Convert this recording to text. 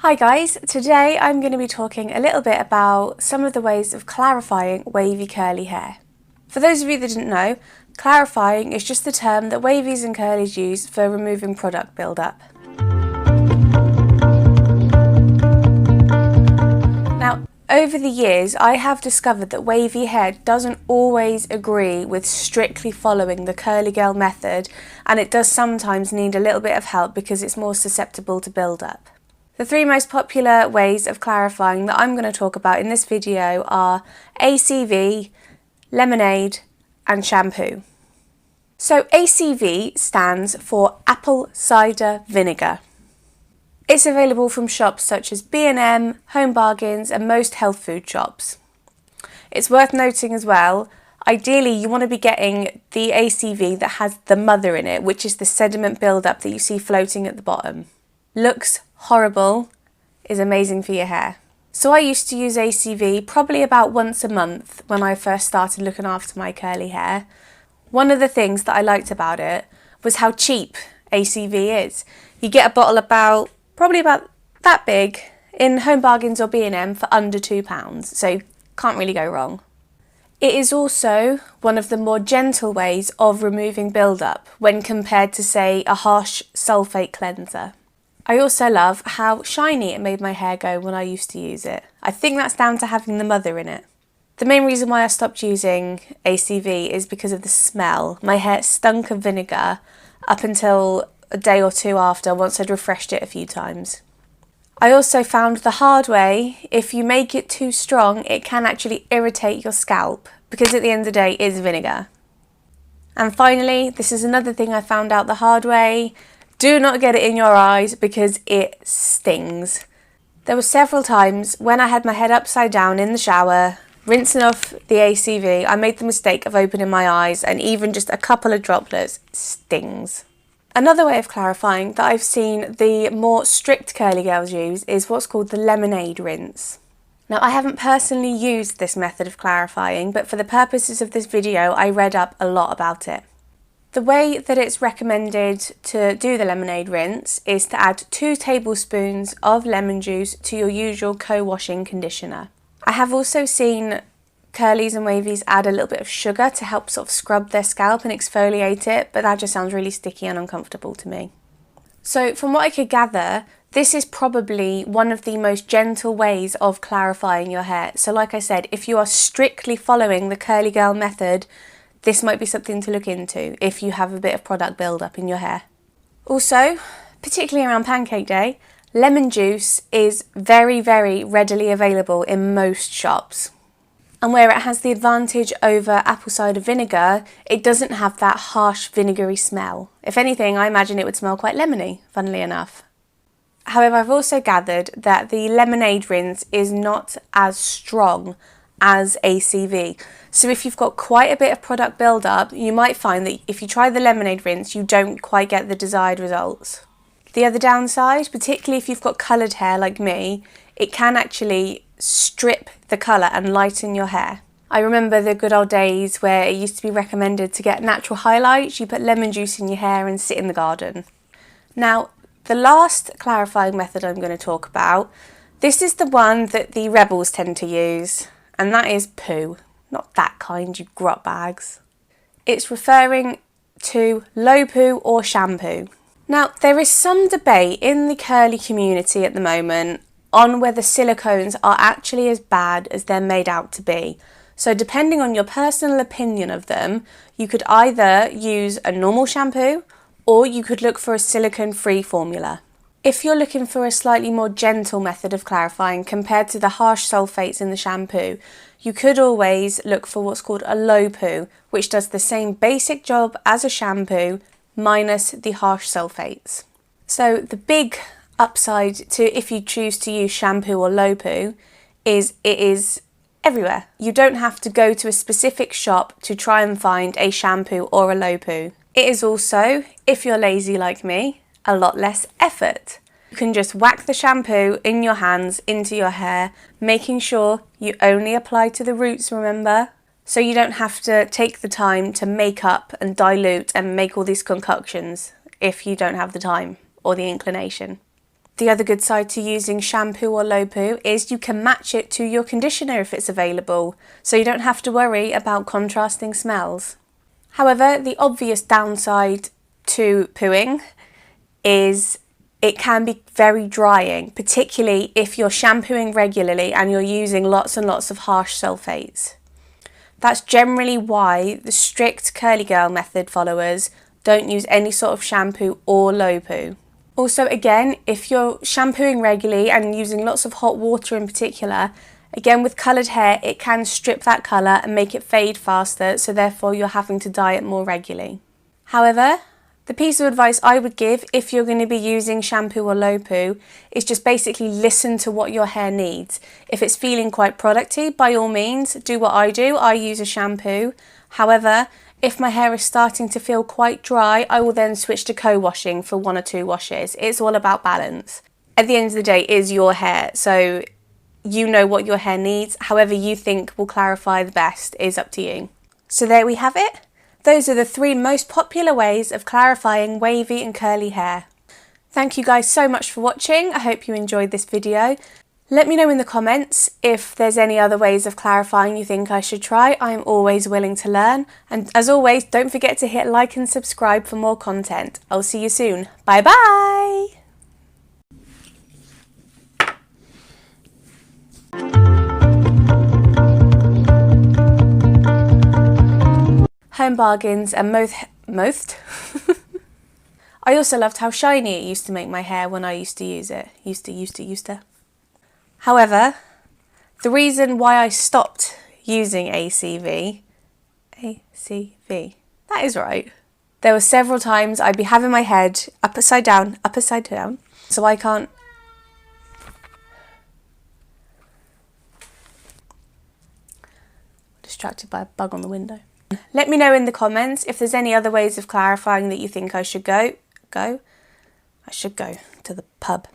Hi guys, today I'm going to be talking a little bit about some of the ways of clarifying wavy curly hair. For those of you that didn't know, clarifying is just the term that wavies and curlies use for removing product buildup. Now, over the years I have discovered that wavy hair doesn't always agree with strictly following the curly girl method, and it does sometimes need a little bit of help because it's more susceptible to buildup. The three most popular ways of clarifying that I'm going to talk about in this video are ACV, lemonaid and shampoo. So ACV stands for apple cider vinegar. It's available from shops such as B&M, Home Bargains and most health food shops. It's worth noting as well, ideally you want to be getting the ACV that has the mother in it, which is the sediment buildup that you see floating at the bottom. Looks horrible, is amazing for your hair. So I used to use ACV probably about once a month when I first started looking after my curly hair. One of the things that I liked about it was how cheap ACV is. You get a bottle probably about that big in Home Bargains or B&M for under £2, so can't really go wrong. It is also one of the more gentle ways of removing buildup when compared to, say, a harsh sulfate cleanser. I also love how shiny it made my hair go when I used to use it. I think that's down to having the mother in it. The main reason why I stopped using ACV is because of the smell. My hair stunk of vinegar up until a day or two after, once I'd refreshed it a few times. I also found the hard way, if you make it too strong, it can actually irritate your scalp, because at the end of the day it is vinegar. And finally, this is another thing I found out the hard way. Do not get it in your eyes because it stings. There were several times when I had my head upside down in the shower, rinsing off the ACV, I made the mistake of opening my eyes and even just a couple of droplets stings. Another way of clarifying that I've seen the more strict curly girls use is what's called the lemonade rinse. Now, I haven't personally used this method of clarifying, but for the purposes of this video I read up a lot about it. The way that it's recommended to do the lemonade rinse is to add 2 tablespoons of lemon juice to your usual co-washing conditioner. I have also seen curlies and wavies add a little bit of sugar to help sort of scrub their scalp and exfoliate it, but that just sounds really sticky and uncomfortable to me. So from what I could gather, this is probably one of the most gentle ways of clarifying your hair. So like I said, if you are strictly following the curly girl method, this might be something to look into if you have a bit of product build-up in your hair. Also, particularly around Pancake Day, lemon juice is very, very readily available in most shops. And where it has the advantage over apple cider vinegar, it doesn't have that harsh vinegary smell. If anything, I imagine it would smell quite lemony, funnily enough. However, I've also gathered that the lemonade rinse is not as strong as ACV. So if you've got quite a bit of product build-up, you might find that if you try the lemonade rinse, you don't quite get the desired results. The other downside, particularly if you've got coloured hair like me, it can actually strip the colour and lighten your hair. I remember the good old days where it used to be recommended to get natural highlights. You put lemon juice in your hair and sit in the garden. Now, the last clarifying method I'm going to talk about, this is the one that the rebels tend to use, and that is poo. Not that kind, you grot bags. It's referring to low poo or shampoo. Now, there is some debate in the curly community at the moment on whether silicones are actually as bad as they're made out to be. So depending on your personal opinion of them, you could either use a normal shampoo or you could look for a silicone-free formula. If you're looking for a slightly more gentle method of clarifying compared to the harsh sulfates in the shampoo, you could always look for what's called a low poo, which does the same basic job as a shampoo minus the harsh sulfates. So the big upside to if you choose to use shampoo or low poo is it is everywhere. You don't have to go to a specific shop to try and find a shampoo or a low poo. It is also, if you're lazy like me, a lot less effort. You can just whack the shampoo in your hands into your hair, making sure you only apply to the roots, remember? So you don't have to take the time to make up and dilute and make all these concoctions if you don't have the time or the inclination. The other good side to using shampoo or low poo is you can match it to your conditioner if it's available, so you don't have to worry about contrasting smells. However, the obvious downside to pooing is it can be very drying, particularly if you're shampooing regularly and you're using lots and lots of harsh sulfates. That's generally why the strict curly girl method followers don't use any sort of shampoo or low poo. Also, again, if you're shampooing regularly and using lots of hot water in particular, again with coloured hair, it can strip that colour and make it fade faster, so therefore you're having to dye it more regularly. However, the piece of advice I would give if you're going to be using shampoo or low poo is just basically listen to what your hair needs. If it's feeling quite producty, by all means, do what I do. I use a shampoo. However, if my hair is starting to feel quite dry, I will then switch to co-washing for 1 or 2 washes. It's all about balance. At the end of the day, it is your hair, so you know what your hair needs. However you think will clarify the best is up to you. So there we have it. Those are the 3 most popular ways of clarifying wavy and curly hair. Thank you guys so much for watching. I hope you enjoyed this video. Let me know in the comments if there's any other ways of clarifying you think I should try. I'm always willing to learn. And as always, don't forget to hit like and subscribe for more content. I'll see you soon. Bye bye! Home bargains and most. I also loved how shiny it used to make my hair when I used to use it. Used to. However, the reason why I stopped using ACV, that is right. There were several times I'd be having my head upside down, so I can't. Distracted by a bug on the window. Let me know in the comments if there's any other ways of clarifying that you think I should go. I should go to the pub.